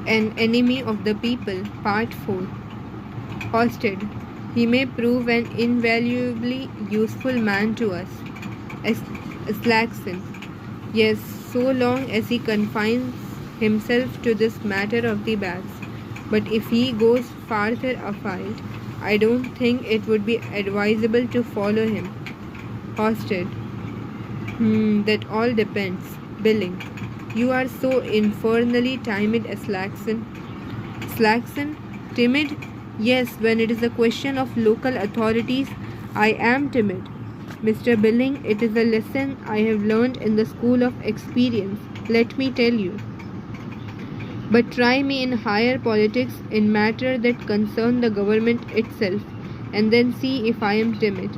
An Enemy of the People, Part 4. Hosted. He may prove an invaluably useful man to us. As Slaxon. Yes, so long as he confines himself to this matter of the bags. But if he goes farther afield, I don't think it would be advisable to follow him. Hosted. That all depends. Billing. You are so infernally timid, Slaxon. Slaxon? Timid? Yes, when it is a question of local authorities, I am timid. Mr. Billing, it is a lesson I have learned in the school of experience, let me tell you. But try me in higher politics in matters that concern the government itself, and then see if I am timid.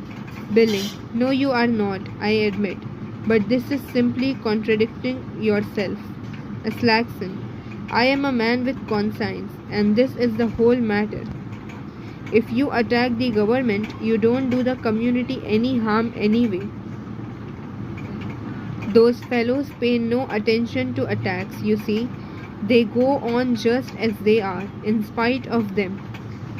Billing, no, you are not, I admit. But this is simply contradicting yourself. Slaxon, I am a man with conscience, and this is the whole matter. If you attack the government, you don't do the community any harm anyway. Those fellows pay no attention to attacks, you see. They go on just as they are, in spite of them.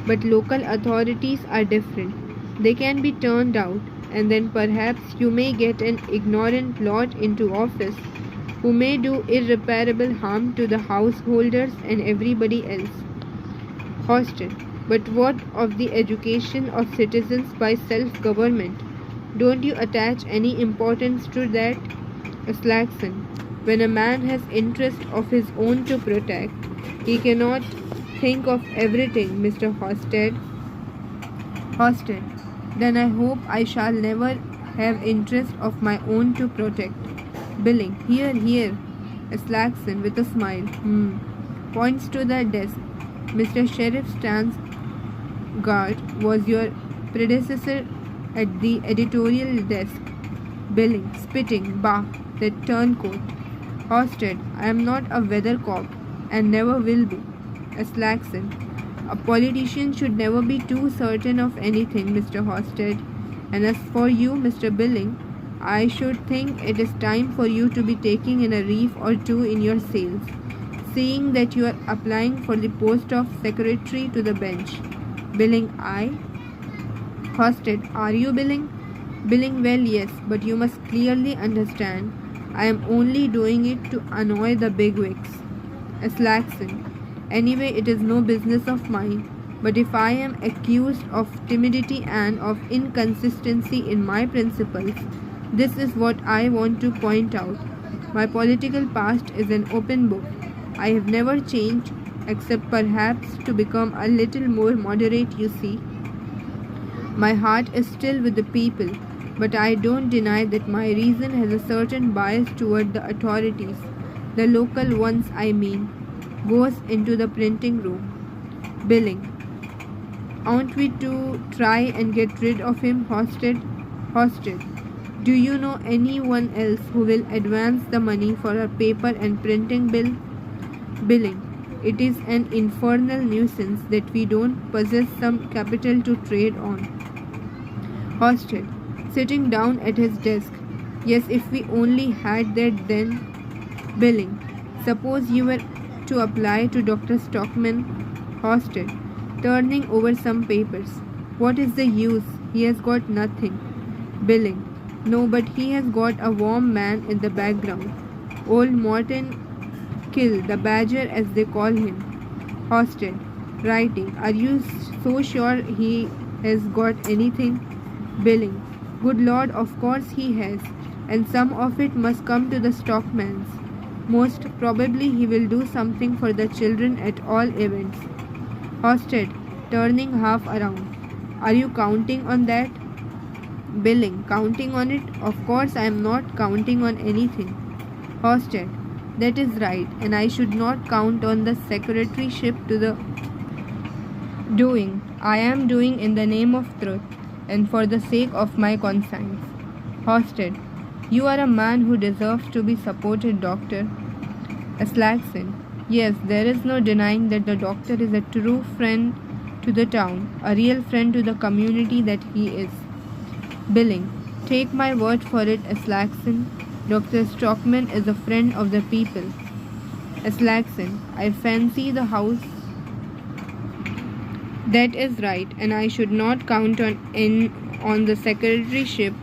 But local authorities are different. They can be turned out, and then perhaps you may get an ignorant lot into office who may do irreparable harm to the householders and everybody else. Hosted. But what of the education of citizens by self-government? Don't you attach any importance to that? Slaxon. When a man has interest of his own to protect, he cannot think of everything, Mr. Hosted. Hosted. Then I hope I shall never have interest of my own to protect. Billing. Here, here. Slaxon with a smile. Points to the desk. Mr. Sheriff stands guard was your predecessor at the editorial desk. Billing. Spitting. Bah. That turncoat. Hosted. I am not a weathercock and never will be. Slaxon. A politician should never be too certain of anything, Mr. Hosted. And as for you, Mr. Billing, I should think it is time for you to be taking in a reef or two in your sails, seeing that you are applying for the post of secretary to the bench. Billing, I? Hosted, are you, Billing? Billing, well, yes, but you must clearly understand, I am only doing it to annoy the bigwigs. Slaxon, anyway, it is no business of mine. But if I am accused of timidity and of inconsistency in my principles, this is what I want to point out. My political past is an open book. I have never changed, except perhaps to become a little more moderate, you see. My heart is still with the people, but I don't deny that my reason has a certain bias toward the authorities, the local ones I mean. Goes into the printing room. Billing. Aren't we to try and get rid of him, Hosted? Hosted. Do you know anyone else who will advance the money for a paper and printing bill? Billing. It is an infernal nuisance that we don't possess some capital to trade on. Hosted. Sitting down at his desk. Yes, if we only had that then. Billing. Suppose you were to apply to Dr. Stockman. Hosted. Turning over some papers. What is the use? He has got nothing. Billing. No, but he has got a warm man in the background. Old Morton Kill, the Badger as they call him. Hosted. Writing. Are you so sure he has got anything? Billing. Good Lord, of course he has. And some of it must come to the Stockmans. Most probably he will do something for the children at all events. Hosted, turning half around. Are you counting on that? Billing, counting on it? Of course I am not counting on anything. Hosted, that is right, and I should not count on the secretaryship to the doing. I am doing in the name of truth, and for the sake of my conscience. Hosted, you are a man who deserves to be supported, Doctor. Slaxon, yes, there is no denying that the doctor is a true friend to the town, a real friend to the community that he is. Billing, take my word for it, Slaxon. Dr. Stockman is a friend of the people. Aslaxon, I fancy the house. That is right, and I should not count on the secretaryship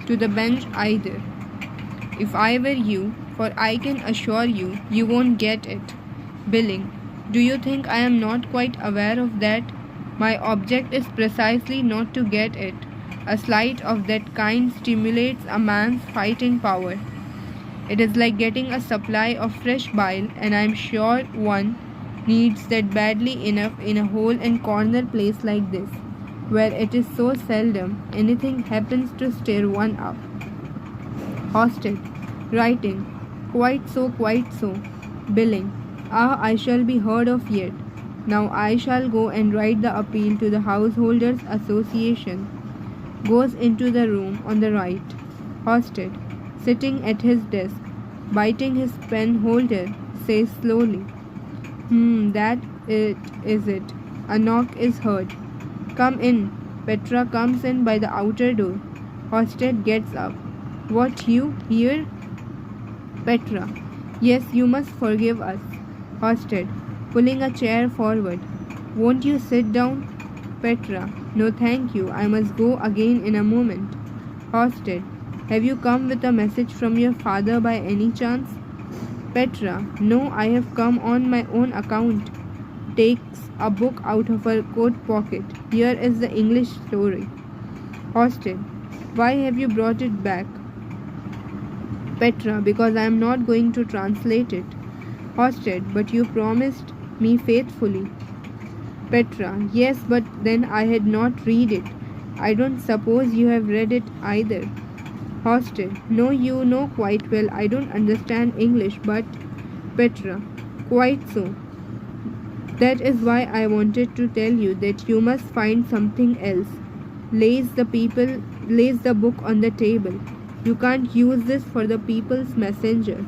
to the bench either. If I were you, for I can assure you, you won't get it. Billing, do you think I am not quite aware of that? My object is precisely not to get it. A slight of that kind stimulates a man's fighting power. It is like getting a supply of fresh bile, and I am sure one needs that badly enough in a hole and corner place like this, where it is so seldom anything happens to stir one up. Hosted. Writing. Quite so, quite so. Billing. Ah, I shall be heard of yet. Now I shall go and write the appeal to the Householders' Association. Goes into the room on the right. Hosted. Sitting at his desk, biting his pen holder, says slowly, that it is it. A knock is heard. Come in. Petra comes in by the outer door. Hosted gets up. What, you here? Petra. Yes, you must forgive us. Hosted, pulling a chair forward. Won't you sit down? Petra. No, thank you. I must go again in a moment. Hosted. Have you come with a message from your father by any chance? Petra. No, I have come on my own account. Takes a book out of her coat pocket. Here is the English story. Hosted. Why have you brought it back? Petra. Because I am not going to translate it. Hosted. But you promised me faithfully. Petra. Yes, but then I had not read it. I don't suppose you have read it either. Hosted. No, you know quite well I don't understand English, but Petra. Quite so. That is why I wanted to tell you that you must find something else. Lays the book on the table. You can't use this for the people's messenger.